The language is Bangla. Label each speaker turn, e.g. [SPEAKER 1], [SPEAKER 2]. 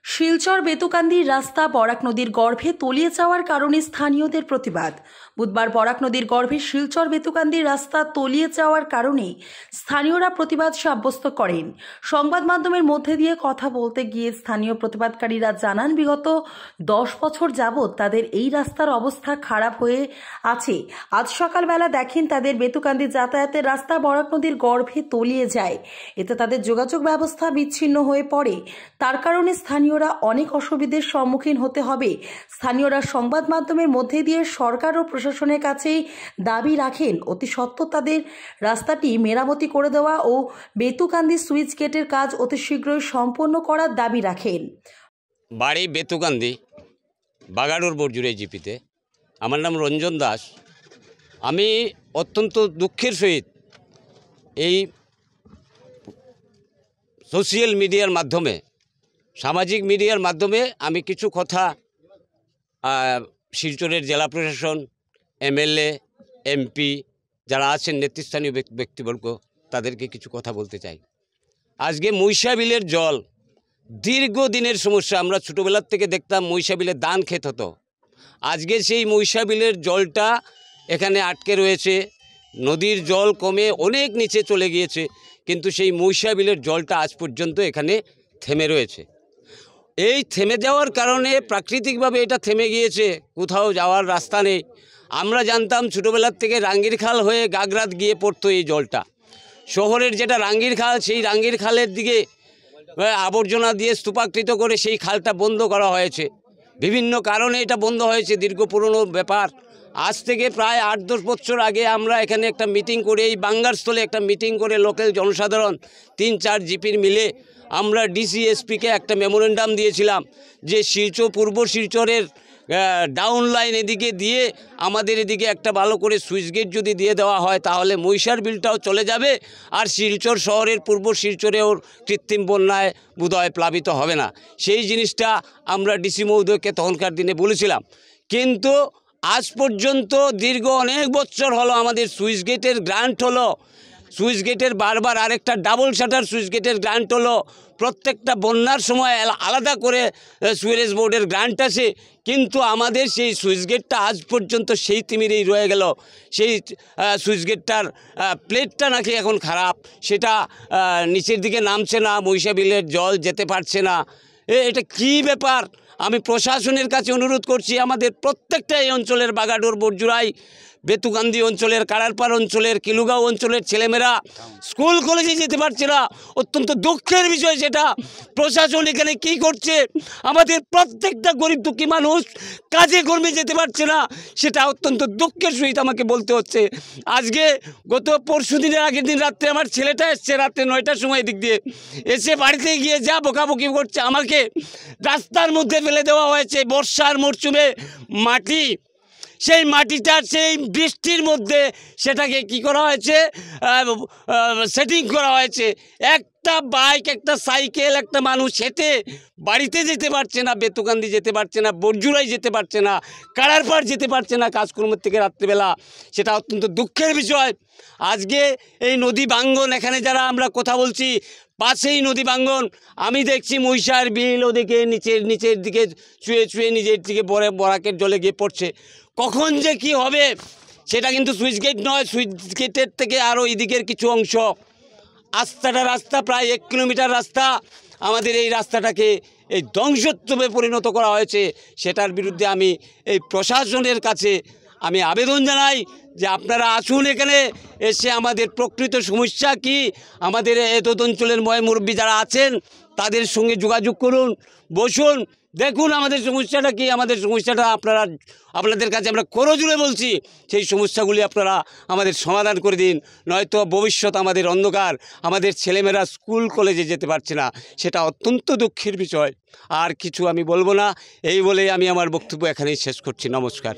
[SPEAKER 1] শিলচর বেতুকান্দির রাস্তা বরাক নদীর গর্ভে তলিয়ে যাওয়ার কারণে স্থানীয়দের প্রতিবাদ। বুধবার বরাক নদীর গর্ভে শিলচর বেতুকান্দির রাস্তা তলিয়ে যাওয়ার কারণে স্থানীয়রা প্রতিবাদ সাব্যস্ত করেন। সংবাদ মাধ্যমের মধ্যে দিয়ে কথা বলতে গিয়ে স্থানীয় প্রতিবাদকারীরা জানান, বিগত 10 বছর যাবৎ তাদের এই রাস্তার অবস্থা খারাপ হয়ে আছে। আজ সকালবেলা দেখেন তাদের বেতুকান্দি যাতায়াতের রাস্তা বরাক নদীর গর্ভে তলিয়ে যায়। এতে তাদের যোগাযোগ ব্যবস্থা বিচ্ছিন্ন হয়ে পড়ে। তার কারণে স্থানীয়রা অনেক অসুবিধার সম্মুখীন হতে হবে। স্থানীয়রা সংবাদ মাধ্যমের মধ্যে দিয়ে সরকার ও প্রশাসনের কাছে দাবি রাখেন অতি সত্বর তাদের রাস্তাটি মেরামতি করে দেওয়া ও বেতুকান্দি সুইচ গেটের কাজ অতি শীঘ্রই সম্পন্ন করার দাবি রাখেন।
[SPEAKER 2] বাড়ি বেতুকান্দি, বাগাডোর বরজুড়ে জিপিতে। আমার নাম রঞ্জন দাস। আমি অত্যন্ত দুঃখের সহিত এই সোশ্যাল মিডিয়ার মাধ্যমে, সামাজিক মিডিয়ার মাধ্যমে আমি কিছু কথা শিলচরের জেলা প্রশাসন, এমএলএ, এমপি যারা আছেন নেতৃস্থানীয় ব্যক্তিবর্গ, তাদেরকে কিছু কথা বলতে চাই। আজকে মহিষাবিলের জল দীর্ঘদিনের সমস্যা। আমরা ছোটোবেলার থেকে দেখতাম মহিষাবিলে ধান ক্ষেত হতো। আজকে সেই মহিষাবিলের জলটা এখানে আটকে রয়েছে। নদীর জল কমে অনেক নিচে চলে গিয়েছে, কিন্তু সেই মহিষাবিলের জলটা আজ পর্যন্ত এখানে থেমে রয়েছে। এই থেমে যাওয়ার কারণে প্রাকৃতিকভাবে এটা থেমে গিয়েছে, কোথাও যাওয়ার রাস্তা নেই। আমরা জানতাম ছোটোবেলার থেকে রাঙ্গির খাল হয়ে গাগরাত গিয়ে পড়তো এই জলটা। শহরের যেটা রাঙ্গির খাল, সেই রাঙ্গির খালের দিকে আবর্জনা দিয়ে স্তূপাকৃত করে সেই খালটা বন্ধ করা হয়েছে। বিভিন্ন কারণে এটা বন্ধ হয়েছে, দীর্ঘ পুরনো ব্যাপার। আজ থেকে প্রায় 8-10 বছর আগে আমরা এখানে একটা মিটিং করে, এই বাঙ্গারস্থলে একটা মিটিং করে লোকাল জনসাধারণ 3-4 জিপির মিলে আমরা ডিসিএসপিকে একটা মেমোরেন্ডাম দিয়েছিলাম যে পূর্ব শিলচরের ডাউন লাইন এদিকে দিয়ে আমাদের এদিকে একটা ভালো করে সুইচ গেট যদি দিয়ে দেওয়া হয়, তাহলে মহিষার বিলটাও চলে যাবে, আর শিলচর শহরের পূর্ব শিলচরেও কৃত্রিম বন্যায় বোধহয় প্লাবিত হবে না। সেই জিনিসটা আমরা ডিসি মহোদয়কে তখনকার দিনে বলেছিলাম। কিন্তু আজ পর্যন্ত দীর্ঘ অনেক বছর হলো আমাদের সুইচ গেটের গ্রান্ট হলো, সুইচ গেটের বারবার আরেকটা ডাবল শাটার সুইচ গেটের গ্রান্ট হলো। প্রত্যেকটা বন্যার সময় আলাদা করে সুয়েরেজ বোর্ডের গ্রান্ট আছে, কিন্তু আমাদের সেই সুইচ গেটটা আজ পর্যন্ত সেই তিমিরেই রয়ে গেল। সেই সুইচ গেটটার প্লেটটা নাকি এখন খারাপ, সেটা নিচের দিকে নামছে না, মহিষাবিলের জল যেতে পারছে না। এটা কি ব্যাপার? আমি প্রশাসনের কাছে অনুরোধ করছি, আমাদের প্রত্যেকটা এই অঞ্চলের বাগাডোর বরজুড়াই, বেতুকান্দি অঞ্চলের, কাড়ারপাড় অঞ্চলের, কিলুগাঁও অঞ্চলের ছেলেমেয়েরা স্কুল কলেজে যেতে পারছে না। অত্যন্ত দুঃখের বিষয় সেটা। প্রশাসন এখানে কি করছে? আমাদের প্রত্যেকটা গরিব দুঃখী মানুষ কাজে কর্মে যেতে পারছে না, সেটা অত্যন্ত দুঃখের সহিত আমাকে বলতে হচ্ছে। আজকে গত পরশু দিনের আগের দিন রাত্রে আমার ছেলেটা এসছে রাত্রে 9টার সময় দিক দিয়ে, এসে বাড়িতে গিয়ে যা বকাবকি করছে, আমাকে রাস্তার মধ্যে ফেলে দেওয়া হয়েছে। বর্ষার মরশুমে মাটি, সেই মাটিটা সেই বৃষ্টির মধ্যে সেটাকে কি করা হয়েছে, সেটিং করা হয়েছে। একটা বাইক, একটা সাইকেল, একটা মানুষ হেঁটে বাড়িতে যেতে পারছে না, বেতুকান্দি যেতে পারছে না, বরজুড়াই যেতে পারছে না, কাড়ারপাড় যেতে পারছে না কাজকর্মের থেকে রাত্রিবেলা। সেটা অত্যন্ত দুঃখের বিষয়। আজকে এই নদী ভাঙ্গন, এখানে যারা আমরা কথা বলছি, পাশেই নদী ভাঙ্গন। আমি দেখছি মহিষার বিল ওদিকে নিচের দিকে চুয়ে নিজের দিকে বরাকের জলে গিয়ে পড়ছে। কখন যে কি হবে সেটা কিন্তু সুইচ গেট নয়, সুইচ গেটের থেকে আরও এদিকের কিছু অংশ, রাস্তা প্রায় 1 কিলোমিটার রাস্তা, আমাদের এই রাস্তাটাকে এই ধ্বংসস্তূপে পরিণত করা হয়েছে। সেটার বিরুদ্ধে আমি এই প্রশাসনের কাছে আমি আবেদন জানাই যে আপনারা আসুন, এখানে এসে আমাদের প্রকৃত সমস্যা কি, আমাদের এত অঞ্চলের মুরব্বী যারা আছেন তাদের সঙ্গে যোগাযোগ করুন, বসুন, দেখুন আমাদের সমস্যাটা কি। আমাদের সমস্যাটা আপনাদের কাছে আমরা করজোড়ে বলছি, সেই সমস্যাগুলি আপনারা আমাদের সমাধান করে দিন, নয়তো ভবিষ্যৎ আমাদের অন্ধকার। আমাদের ছেলেমেয়েরা স্কুল কলেজে যেতে পারছে না, সেটা অত্যন্ত দুঃখের বিষয়। আর কিছু আমি বলবো না, এই বলেই আমি আমার বক্তব্য এখানেই শেষ করছি। নমস্কার।